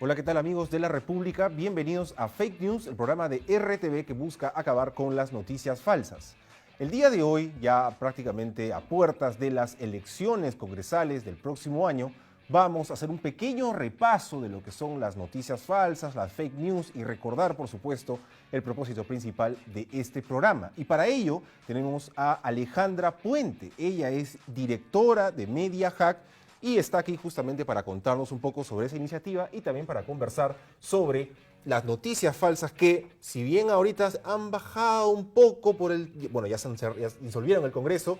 Hola, ¿qué tal amigos de la República? Bienvenidos a Fake News, el programa de RTV que busca acabar con las noticias falsas. El día de hoy, ya prácticamente a puertas de las elecciones congresales del próximo año, vamos a hacer un pequeño repaso de lo que son las noticias falsas, las fake news y recordar, por supuesto, el propósito principal de este programa. Y para ello tenemos a Alejandra Puente. Ella es directora de Media Hack y está aquí justamente para contarnos un poco sobre esa iniciativa y también para conversar sobre las noticias falsas que, si bien ahorita han bajado un poco por bueno, ya disolvieron el Congreso,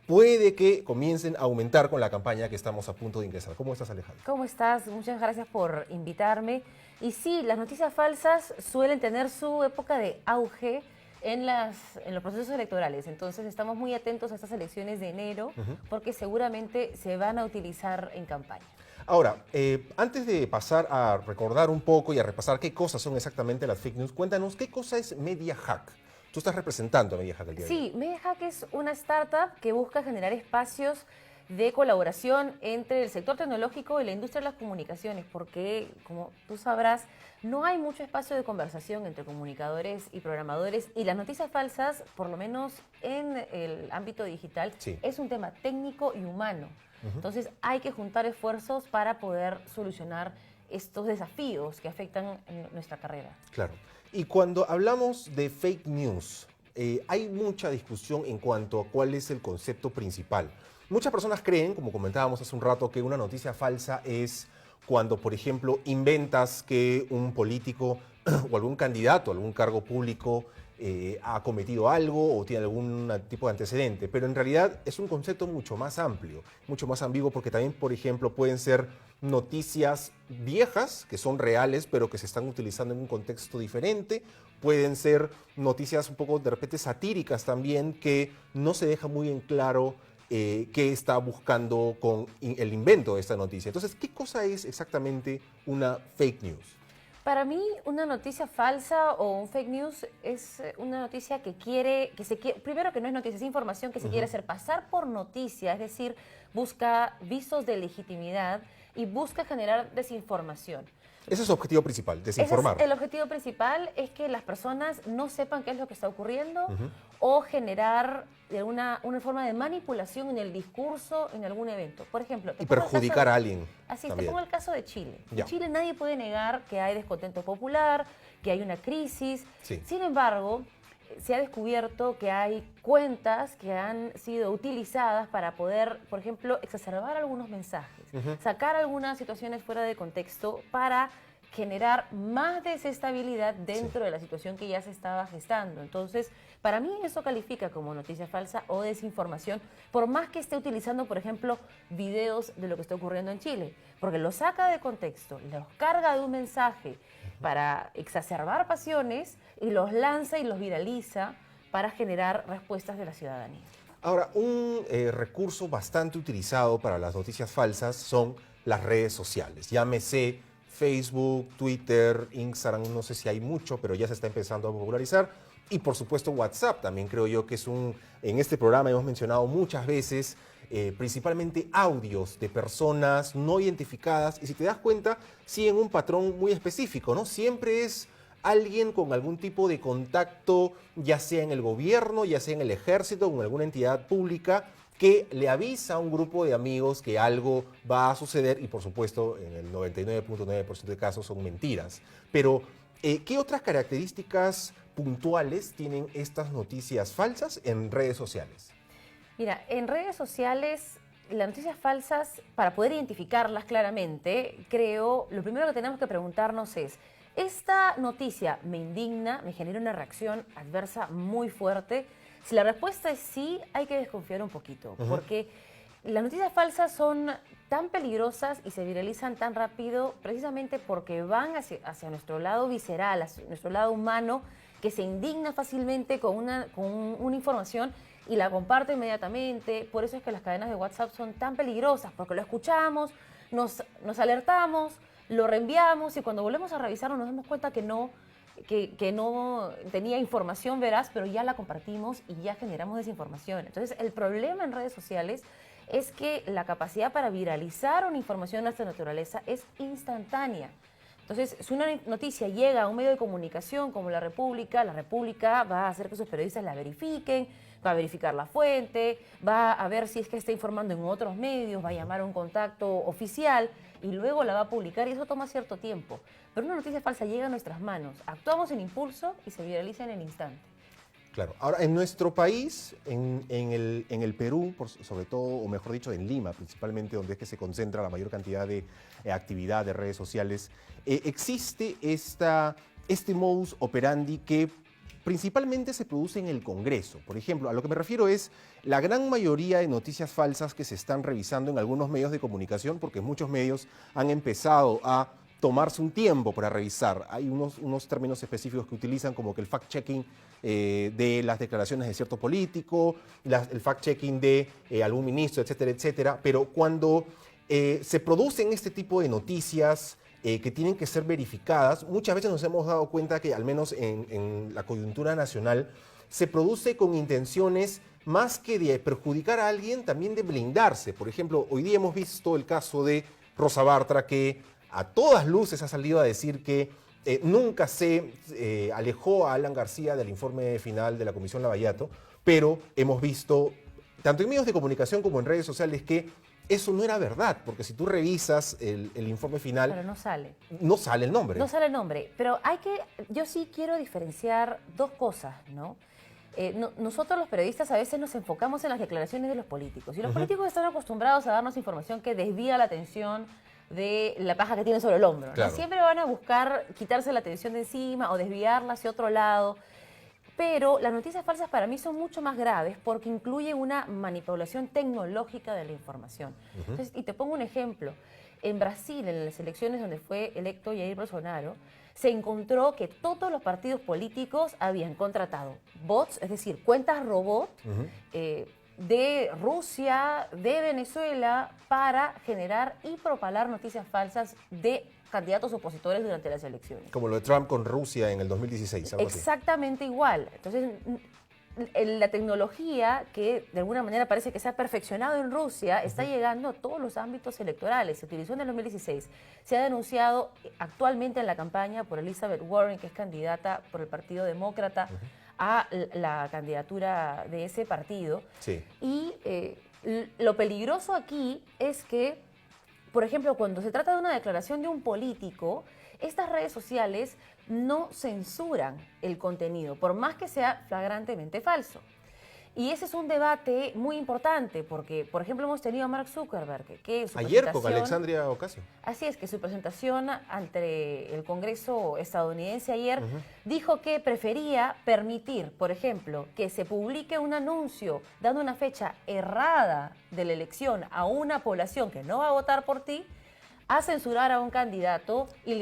puede que comiencen a aumentar con la campaña que estamos a punto de ingresar. ¿Cómo estás, Alejandra? ¿Cómo estás? Muchas gracias por invitarme. Y sí, las noticias falsas suelen tener su época de auge en los procesos electorales. Entonces estamos muy atentos a estas elecciones de enero porque seguramente se van a utilizar en campaña. Ahora, antes de pasar a recordar un poco y a repasar qué cosas son exactamente las fake news, cuéntanos qué cosa es Media Hack. Tú estás representando a Media Hack el día de hoy. Sí, Media Hack es una startup que busca generar espacios de colaboración entre el sector tecnológico y la industria de las comunicaciones, porque, como tú sabrás, no hay mucho espacio de conversación entre comunicadores y programadores, y las noticias falsas, por lo menos en el ámbito digital, Sí. es un tema técnico y humano. Entonces hay que juntar esfuerzos para poder solucionar estos desafíos que afectan en nuestra carrera. Claro. Y cuando hablamos de fake news, hay mucha discusión en cuanto a cuál es el concepto principal. Muchas personas creen, como comentábamos hace un rato, que una noticia falsa es cuando, por ejemplo, inventas que un político o algún candidato a algún cargo público ha cometido algo o tiene algún tipo de antecedente, pero en realidad es un concepto mucho más amplio, mucho más ambiguo, porque también, por ejemplo, pueden ser noticias viejas que son reales, pero que se están utilizando en un contexto diferente. Pueden ser noticias un poco de repente satíricas también, que no se deja muy en claro qué está buscando con el invento de esta noticia. Entonces, ¿qué cosa es exactamente una fake news? Para mí, una noticia falsa o un fake news es una noticia primero que no es noticia, es información que se quiere hacer pasar por noticia, es decir, busca visos de legitimidad y busca generar desinformación. Ese es su objetivo principal, desinformar. El objetivo principal es que las personas no sepan qué es lo que está ocurriendo o generar una forma de manipulación en el discurso en algún evento. Por ejemplo, Y perjudicar a alguien. Así es, te también. pongo el caso de Chile. Ya. En Chile nadie puede negar que hay descontento popular, que hay una crisis. Sí. Sin embargo, se ha descubierto que hay cuentas que han sido utilizadas para poder, por ejemplo, exacerbar algunos mensajes, sacar algunas situaciones fuera de contexto para generar más desestabilidad dentro de la situación que ya se estaba gestando. Entonces, para mí eso califica como noticia falsa o desinformación, por más que esté utilizando, por ejemplo, videos de lo que está ocurriendo en Chile, porque los saca de contexto, los carga de un mensaje para exacerbar pasiones y los lanza y los viraliza para generar respuestas de la ciudadanía. Ahora, un recurso bastante utilizado para las noticias falsas son las redes sociales. Llámese Facebook, Twitter, Instagram, no sé si hay mucho, pero ya se está empezando a popularizar. Y por supuesto WhatsApp, también creo yo que es en este programa hemos mencionado muchas veces, principalmente audios de personas no identificadas. Y si te das cuenta, siguen un patrón muy específico, ¿no? Siempre es alguien con algún tipo de contacto, ya sea en el gobierno, ya sea en el ejército o en alguna entidad pública, que le avisa a un grupo de amigos que algo va a suceder y por supuesto en el 99.9% de casos son mentiras. Pero, ¿qué otras características puntuales tienen estas noticias falsas en redes sociales? Mira, en redes sociales, las noticias falsas, para poder identificarlas claramente, creo, lo primero que tenemos que preguntarnos es, ¿esta noticia me indigna, me genera una reacción adversa muy fuerte? Si la respuesta es sí, hay que desconfiar un poquito, porque las noticias falsas son tan peligrosas y se viralizan tan rápido precisamente porque van hacia nuestro lado visceral, hacia nuestro lado humano, que se indigna fácilmente con una información y la comparte inmediatamente. Por eso es que las cadenas de WhatsApp son tan peligrosas, porque lo escuchamos, nos alertamos, lo reenviamos y cuando volvemos a revisarlo nos damos cuenta que no tenía información veraz, pero ya la compartimos y ya generamos desinformación. Entonces, el problema en redes sociales es que la capacidad para viralizar una información de esta naturaleza es instantánea. Entonces, si una noticia llega a un medio de comunicación como la República va a hacer que sus periodistas la verifiquen, va a verificar la fuente, va a ver si es que está informando en otros medios, va a llamar a un contacto oficial y luego la va a publicar y eso toma cierto tiempo. Pero una noticia falsa llega a nuestras manos, actuamos en impulso y se viraliza en el instante. Claro. Ahora, en nuestro país, en el Perú, sobre todo, o mejor dicho, en Lima principalmente, donde es que se concentra la mayor cantidad de actividad de redes sociales, existe este modus operandi que principalmente se produce en el Congreso. Por ejemplo, a lo que me refiero es la gran mayoría de noticias falsas que se están revisando en algunos medios de comunicación, porque muchos medios han empezado a tomarse un tiempo para revisar. Hay unos términos específicos que utilizan como que el fact-checking de las declaraciones de cierto político, el fact-checking de algún ministro, etcétera, etcétera. Pero cuando se producen este tipo de noticias que tienen que ser verificadas, muchas veces nos hemos dado cuenta que al menos en la coyuntura nacional se produce con intenciones más que de perjudicar a alguien, también de blindarse. Por ejemplo, hoy día hemos visto el caso de Rosa Bartra, que a todas luces ha salido a decir que nunca se alejó a Alan García del informe final de la Comisión Lavallato, pero hemos visto, tanto en medios de comunicación como en redes sociales, que eso no era verdad, porque si tú revisas el informe final... Pero no sale. No sale el nombre. No sale el nombre, pero yo sí quiero diferenciar dos cosas, ¿no? Nosotros los periodistas a veces nos enfocamos en las declaraciones de los políticos, y los políticos están acostumbrados a darnos información que desvía la atención de la paja que tienen sobre el hombro. Claro. ¿No? Siempre van a buscar quitarse la atención de encima o desviarla hacia otro lado. Pero las noticias falsas para mí son mucho más graves porque incluyen una manipulación tecnológica de la información. Entonces, y te pongo un ejemplo. En Brasil, en las elecciones donde fue electo Jair Bolsonaro, se encontró que todos los partidos políticos habían contratado bots, es decir, cuentas robot, de Rusia, de Venezuela, para generar y propalar noticias falsas de candidatos opositores durante las elecciones. Como lo de Trump con Rusia en el 2016, algo así. Exactamente igual. Entonces, la tecnología que de alguna manera parece que se ha perfeccionado en Rusia está llegando a todos los ámbitos electorales. Se utilizó en el 2016. Se ha denunciado actualmente en la campaña por Elizabeth Warren, que es candidata por el Partido Demócrata, a la candidatura de ese partido. Sí. Y lo peligroso aquí es que, por ejemplo, cuando se trata de una declaración de un político, estas redes sociales no censuran el contenido, por más que sea flagrantemente falso. Y ese es un debate muy importante, porque, por ejemplo, hemos tenido a Mark Zuckerberg, que su Ayer con presentación... Alexandria Ocasio. Así es, que su presentación ante el Congreso estadounidense ayer dijo que prefería permitir, por ejemplo, que se publique un anuncio dando una fecha errada de la elección a una población que no va a votar por ti, a censurar a un candidato y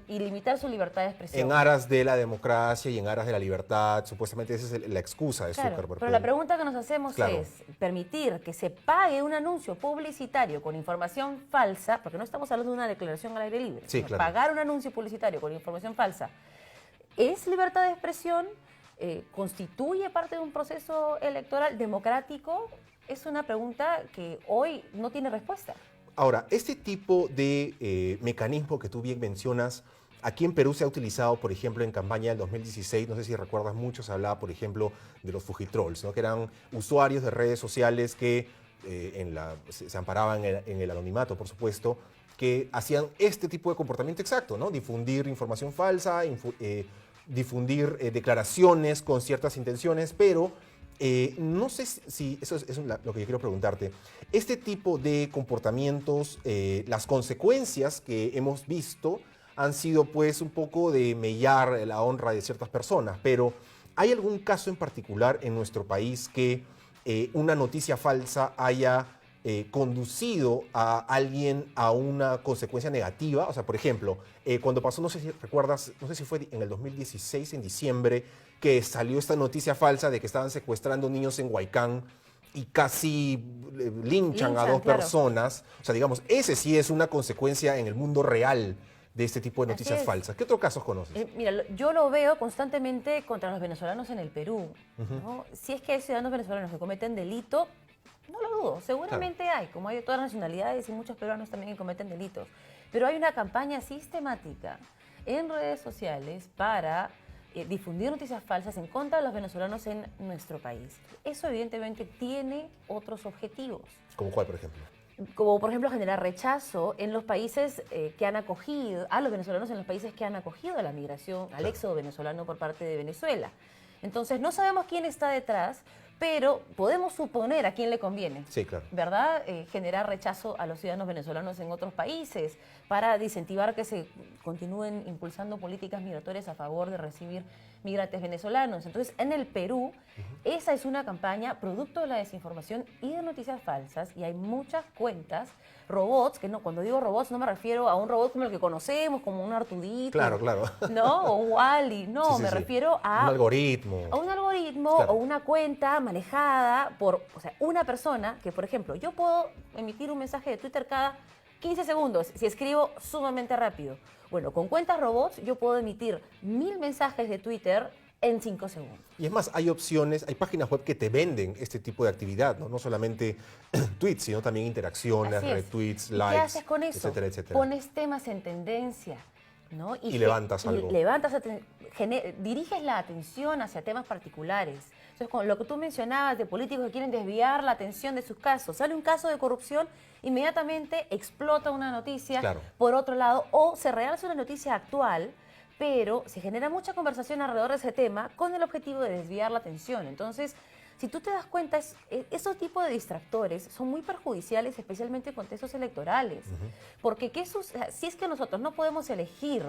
limitar su libertad de expresión. En aras de la democracia y en aras de la libertad, supuestamente esa es la excusa de Zuckerberg. Pero la pregunta que nos hacemos Claro. es, permitir que se pague un anuncio publicitario con información falsa, porque no estamos hablando de una declaración al aire libre, Sí, sino claro. pagar un anuncio publicitario con información falsa, ¿es libertad de expresión? ¿Constituye parte de un proceso electoral democrático? Es una pregunta que hoy no tiene respuesta. Ahora, este tipo de mecanismo que tú bien mencionas, aquí en Perú se ha utilizado, por ejemplo, en campaña del 2016, no sé si recuerdas mucho, se hablaba, por ejemplo, de los fujitrolls, ¿no? Que eran usuarios de redes sociales que se amparaban en el anonimato, por supuesto, que hacían este tipo de comportamiento exacto, ¿no? Difundir información falsa, difundir declaraciones con ciertas intenciones, pero no sé si eso es lo que yo quiero preguntarte. Este tipo de comportamientos, las consecuencias que hemos visto han sido pues un poco de mellar la honra de ciertas personas, pero ¿hay algún caso en particular en nuestro país que una noticia falsa haya conducido a alguien a una consecuencia negativa? O sea, por ejemplo, cuando pasó, no sé si recuerdas, no sé si fue en el 2016, en diciembre, que salió esta noticia falsa de que estaban secuestrando niños en Huaycán y casi linchan a dos personas. O sea, digamos, ese sí es una consecuencia en el mundo real de este tipo de noticias falsas. ¿Qué otros casos conoces? Mira, yo lo veo constantemente contra los venezolanos en el Perú, ¿no? Si es que hay ciudadanos venezolanos que cometen delito, No lo dudo, seguramente hay, como hay de todas las nacionalidades y muchos peruanos también que cometen delitos. Pero hay una campaña sistemática en redes sociales para difundir noticias falsas en contra de los venezolanos en nuestro país. Eso evidentemente tiene otros objetivos. ¿Como cuál, por ejemplo? Como por ejemplo generar rechazo en los países que han acogido, a los venezolanos en los países que han acogido a la migración, al éxodo venezolano por parte de Venezuela. Entonces no sabemos quién está detrás, pero podemos suponer a quién le conviene. Sí, claro. ¿Verdad? Generar rechazo a los ciudadanos venezolanos en otros países para desincentivar que se continúen impulsando políticas migratorias a favor de recibir migrantes venezolanos. Entonces, en el Perú, esa es una campaña producto de la desinformación y de noticias falsas, y hay muchas cuentas, robots, que no, cuando digo robots no me refiero a un robot como el que conocemos, como un Artudito. Claro, claro. ¿No? O un Wall-E. No, Sí, sí, me sí. refiero a Un algoritmo. a un algoritmo, Claro. o una cuenta manejada por, o sea, una persona que, por ejemplo, yo puedo emitir un mensaje de Twitter cada 15 segundos si escribo sumamente rápido. Bueno, con cuentas robots yo puedo emitir 1000 mensajes de Twitter en 5 segundos. Y es más, hay opciones, hay páginas web que te venden este tipo de actividad, ¿no? No solamente tweets, sino también interacciones, Así es. retweets, ¿Y likes, qué haces con eso? etcétera, etcétera. Pones temas en tendencia, ¿no? Y levantas algo. Diriges la atención hacia temas particulares. Entonces, con lo que tú mencionabas de políticos que quieren desviar la atención de sus casos, sale un caso de corrupción, inmediatamente explota una noticia, Claro. por otro lado, o se realza una noticia actual, pero se genera mucha conversación alrededor de ese tema con el objetivo de desviar la atención. Entonces, si tú te das cuenta, esos tipos de distractores son muy perjudiciales, especialmente en contextos electorales. Porque si es que nosotros no podemos elegir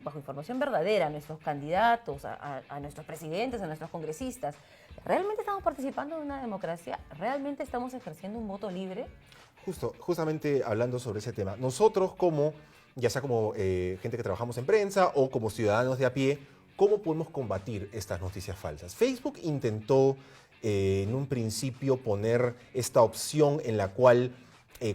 bajo información verdadera a nuestros candidatos, a nuestros presidentes, a nuestros congresistas, ¿realmente estamos participando en una democracia? ¿Realmente estamos ejerciendo un voto libre? Justamente hablando sobre ese tema, nosotros ya sea como gente que trabajamos en prensa o como ciudadanos de a pie, ¿cómo podemos combatir estas noticias falsas? Facebook intentó en un principio poner esta opción en la cual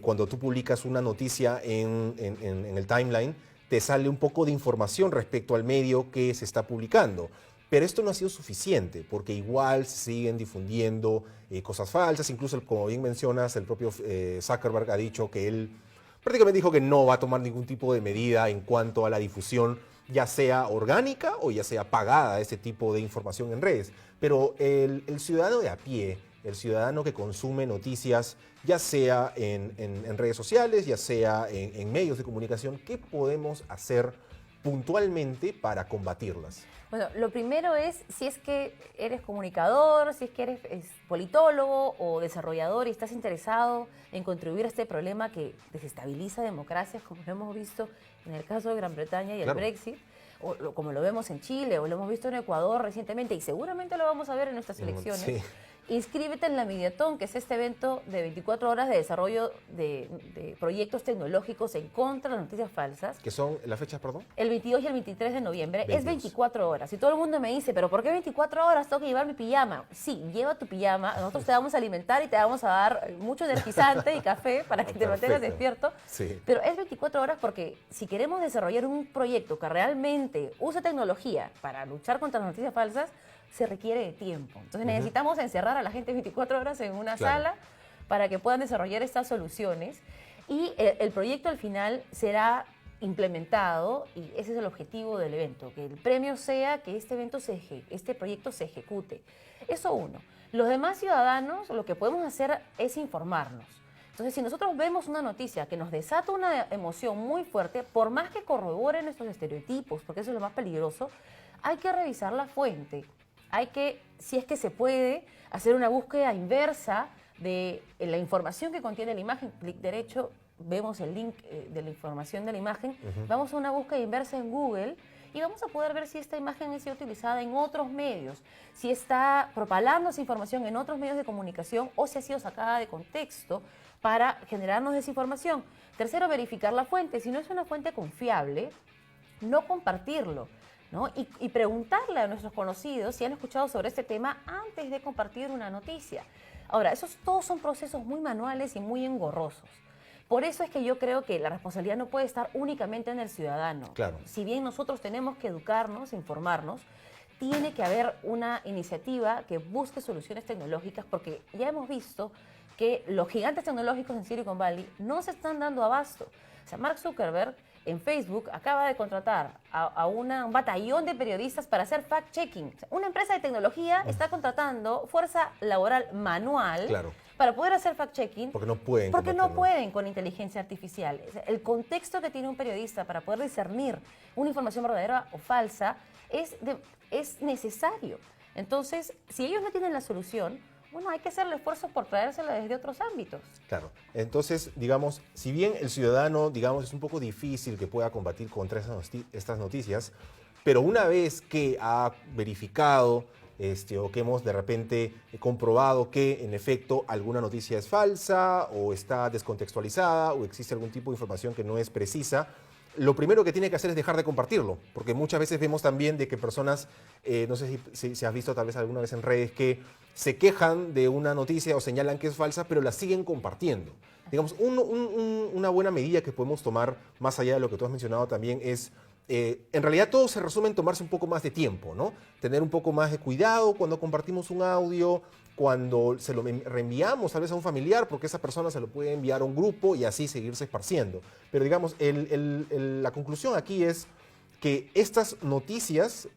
cuando tú publicas una noticia en el timeline, te sale un poco de información respecto al medio que se está publicando. Pero esto no ha sido suficiente, porque igual se siguen difundiendo cosas falsas. Incluso, como bien mencionas, el propio Zuckerberg ha dicho que él prácticamente dijo que no va a tomar ningún tipo de medida en cuanto a la difusión, ya sea orgánica o ya sea pagada, ese tipo de información en redes. Pero el ciudadano de a pie, el ciudadano que consume noticias, ya sea en redes sociales, ya sea en medios de comunicación, ¿qué podemos hacer puntualmente para combatirlas? Bueno, lo primero es, si es que eres comunicador, si es que eres politólogo o desarrollador y estás interesado en contribuir a este problema que desestabiliza democracias, como lo hemos visto en el caso de Gran Bretaña y el Claro. Brexit, o como lo vemos en Chile, o lo hemos visto en Ecuador recientemente, y seguramente lo vamos a ver en nuestras elecciones. Sí. Inscríbete en la Mediatón, que es este evento de 24 horas de desarrollo de proyectos tecnológicos en contra de las noticias falsas. ¿Qué son las fechas, perdón? El 22 y el 23 de noviembre. 22. Es 24 horas. Y todo el mundo me dice, ¿pero por qué 24 horas? Tengo que llevar mi pijama. Sí, lleva tu pijama. Nosotros te vamos a alimentar y te vamos a dar mucho energizante y café para que te mantengas Perfecto. despierto. Sí. Pero es 24 horas porque si queremos desarrollar un proyecto que realmente use tecnología para luchar contra las noticias falsas, se requiere de tiempo. Entonces necesitamos encerrar a la gente 24 horas en una Claro. sala para que puedan desarrollar estas soluciones. Y el proyecto al final será implementado, y ese es el objetivo del evento, que el premio sea que este proyecto se ejecute. Eso uno. Los demás ciudadanos lo que podemos hacer es informarnos. Entonces, si nosotros vemos una noticia que nos desata una emoción muy fuerte, por más que corrobore nuestros estereotipos, porque eso es lo más peligroso, hay que revisar la fuente. Hay que, si es que se puede, hacer una búsqueda inversa de la información que contiene la imagen. Clic derecho, vemos el link de la información de la imagen. Vamos a una búsqueda inversa en Google y vamos a poder ver si esta imagen ha sido utilizada en otros medios, si está propalando esa información en otros medios de comunicación o si ha sido sacada de contexto para generarnos desinformación. Tercero, verificar la fuente. Si no es una fuente confiable, no compartirlo, ¿no? Y preguntarle a nuestros conocidos si han escuchado sobre este tema antes de compartir una noticia. Ahora, esos todos son procesos muy manuales y muy engorrosos. Por eso es que yo creo que la responsabilidad no puede estar únicamente en el ciudadano. Claro. Si bien nosotros tenemos que educarnos, informarnos, tiene que haber una iniciativa que busque soluciones tecnológicas, porque ya hemos visto que los gigantes tecnológicos en Silicon Valley no se están dando abasto. O sea, Mark Zuckerberg en Facebook acaba de contratar a un batallón de periodistas para hacer fact-checking. O sea, una empresa de tecnología está contratando fuerza laboral manual Claro. para poder hacer fact-checking. Porque no pueden. Porque no combatirlo. pueden con inteligencia artificial. O sea, el contexto que tiene un periodista para poder discernir una información verdadera o falsa es necesario. Entonces, si ellos no tienen la solución, bueno, hay que hacer el esfuerzo por traérsela desde otros ámbitos. Claro. Entonces, digamos, si bien el ciudadano, digamos, es un poco difícil que pueda combatir contra estas noticias, pero una vez que ha verificado o que hemos de repente comprobado que en efecto alguna noticia es falsa o está descontextualizada o existe algún tipo de información que no es precisa, lo primero que tiene que hacer es dejar de compartirlo, porque muchas veces vemos también de que personas, no sé si has visto tal vez alguna vez en redes, que se quejan de una noticia o señalan que es falsa, pero la siguen compartiendo. Digamos, una buena medida que podemos tomar, más allá de lo que tú has mencionado también, es, en realidad todo se resume en tomarse un poco más de tiempo, ¿no? Tener un poco más de cuidado cuando compartimos un audio, cuando se lo reenviamos tal vez a un familiar, porque esa persona se lo puede enviar a un grupo y así seguirse esparciendo. Pero digamos, la conclusión aquí es que estas noticias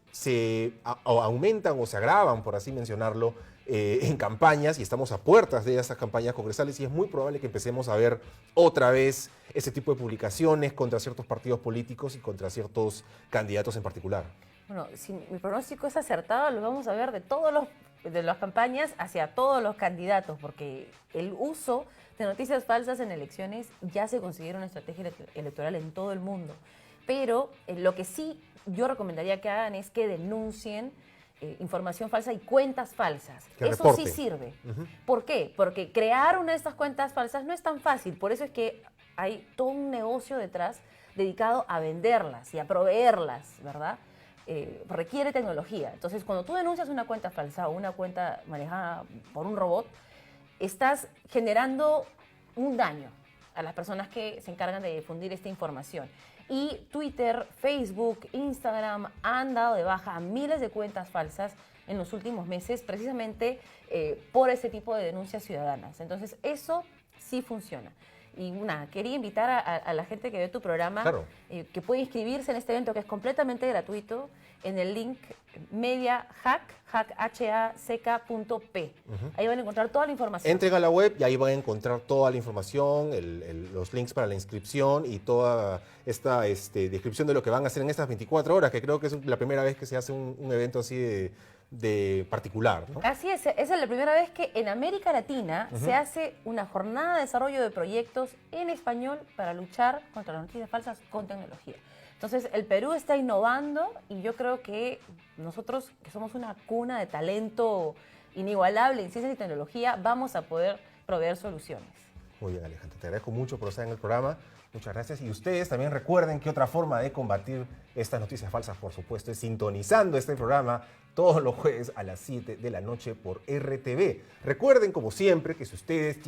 o aumentan o se agravan, por así mencionarlo, en campañas, y estamos a puertas de esas campañas congresales, y es muy probable que empecemos a ver otra vez ese tipo de publicaciones contra ciertos partidos políticos y contra ciertos candidatos en particular. Bueno, si mi pronóstico es acertado, lo vamos a ver de las campañas hacia todos los candidatos, porque el uso de noticias falsas en elecciones ya se considera una estrategia electoral en todo el mundo. Pero lo que sí yo recomendaría que hagan es que denuncien información falsa y cuentas falsas. Que Eso reporten. sí sirve. ¿Por qué? Porque crear una de estas cuentas falsas no es tan fácil. Por eso es que hay todo un negocio detrás dedicado a venderlas y a proveerlas, ¿verdad? Requiere tecnología. Entonces, cuando tú denuncias una cuenta falsa o una cuenta manejada por un robot, estás generando un daño a las personas que se encargan de difundir esta información. Y Twitter, Facebook, Instagram han dado de baja a miles de cuentas falsas en los últimos meses, precisamente por ese tipo de denuncias ciudadanas. Entonces, eso sí funciona. Y nada, quería invitar a la gente que ve tu programa, Claro. Que puede inscribirse en este evento que es completamente gratuito en el link mediahack.p. Ahí van a encontrar toda la información. Entren a la web y ahí van a encontrar toda la información, los links para la inscripción y toda esta descripción de lo que van a hacer en estas 24 horas, que creo que es la primera vez que se hace un evento así de particular, ¿no? Así es, esa es la primera vez que en América Latina se hace una jornada de desarrollo de proyectos en español para luchar contra las noticias falsas con tecnología. Entonces, el Perú está innovando y yo creo que nosotros, que somos una cuna de talento inigualable en ciencia y tecnología, vamos a poder proveer soluciones. Muy bien, Alejandra, te agradezco mucho por estar en el programa. Muchas gracias. Y ustedes también recuerden que otra forma de combatir estas noticias falsas, por supuesto, es sintonizando este programa todos los jueves a las 7 de la noche por RTV. Recuerden, como siempre, que si ustedes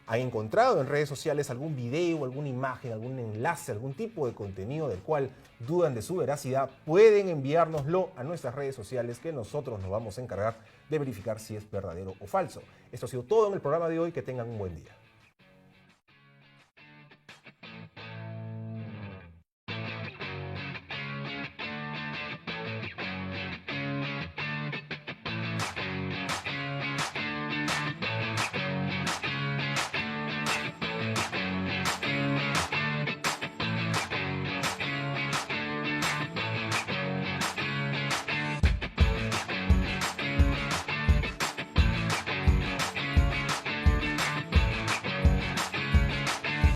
han encontrado en redes sociales algún video, alguna imagen, algún enlace, algún tipo de contenido del cual dudan de su veracidad, pueden enviárnoslo a nuestras redes sociales, que nosotros nos vamos a encargar de verificar si es verdadero o falso. Esto ha sido todo en el programa de hoy. Que tengan un buen día.